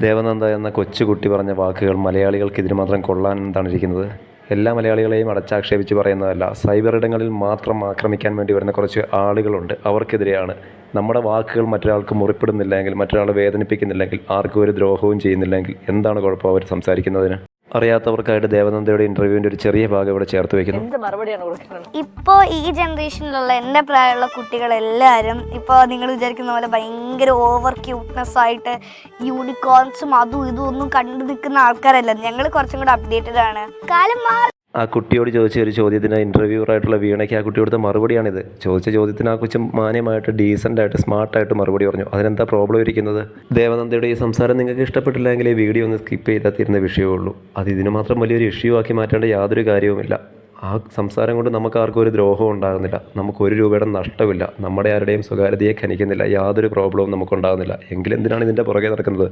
ദേവനന്ദ എന്ന കൊച്ചുകുട്ടി പറഞ്ഞ വാക്കുകൾ മലയാളികൾക്ക് ഇതിന് മാത്രം കൊള്ളാൻ എന്താണ് ഇരിക്കുന്നത്? എല്ലാ മലയാളികളെയും അടച്ചാക്ഷേപിച്ച് പറയുന്നതല്ല. സൈബർ ഇടങ്ങളിൽ മാത്രം ആക്രമിക്കാൻ വേണ്ടി വരുന്ന കുറച്ച് ആളുകളുണ്ട്. അവർക്കെതിരെയാണ്. നമ്മുടെ വാക്കുകൾ മറ്റൊരാൾക്ക് മുറിപ്പെടുന്നില്ലെങ്കിൽ, മറ്റൊരാളെ വേദനിപ്പിക്കുന്നില്ലെങ്കിൽ, ആർക്കും ഒരു ദ്രോഹവും ചെയ്യുന്നില്ലെങ്കിൽ എന്താണ് കുഴപ്പം അവർ സംസാരിക്കുന്നതിന്? അറിയാത്തവർക്കായിട്ട് ദേവനന്ദയുടെ ഇന്റർവ്യൂവിന്റെ ഒരു ചെറിയ ഭാഗം ഇവിടെ ചേർത്ത് വെക്കുന്നു. ഇപ്പോൾ ഈ ജനറേഷനിലുള്ള എൻ്റെ പ്രായമുള്ള കുട്ടികളെല്ലാവരും ഇപ്പോൾ നിങ്ങൾ വിചാരിക്കുന്ന പോലെ ഭയങ്കര ഓവർ ക്യൂട്ട്നെസ് ആയിട്ട് യൂണിക്കോൺസും അതും ഇതും ഒന്നും കണ്ടു നിൽക്കുന്ന ആൾക്കാരല്ല. ഞങ്ങൾ കുറച്ചും കൂടെ അപ്ഡേറ്റഡ് ആണ്. കാലം മാറി. ആ കുട്ടിയോട് ചോദിച്ച ഒരു ചോദ്യത്തിന് ഇൻ്റർവ്യൂവറായിട്ടുള്ള വീണയ്ക്ക് ആ കുട്ടി കൊടുത്ത മറുപടിയാണിത്. ചോദിച്ച ചോദ്യത്തിന് ആ കൊച്ചു മാന്യമായിട്ട് ഡീസൻ്റായിട്ട് സ്മാർട്ടായിട്ട് മറുപടി പറഞ്ഞു. അതിനെന്താ പ്രോബ്ലം ഇരിക്കുന്നത്? ദേവനന്ദയുടെ ഈ സംസാരം നിങ്ങൾക്ക് ഇഷ്ടപ്പെട്ടില്ലെങ്കിൽ ഈ വീഡിയോ ഒന്ന് സ്കിപ്പ് ചെയ്താൽ തീരുന്ന വിഷയമേ ഉള്ളൂ. അത് ഇതിന് മാത്രം വലിയൊരു ഇഷ്യൂ ആക്കി മാറ്റേണ്ട യാതൊരു കാര്യവുമില്ല. ആ സംസാരം കൊണ്ട് നമുക്ക് ആർക്കും ഒരു ദ്രോഹവും ഉണ്ടാകുന്നില്ല. നമുക്ക് ഒരു രൂപയുടെ നഷ്ടമില്ല. നമ്മുടെ ആരുടെയും സ്വകാര്യതയെ ഖനിക്കുന്നില്ല. യാതൊരു പ്രോബ്ലവും നമുക്കുണ്ടാകുന്നില്ല. എങ്കിലെന്തിനാണ് ഇതിൻ്റെ പുറകെ നടക്കുന്നത്?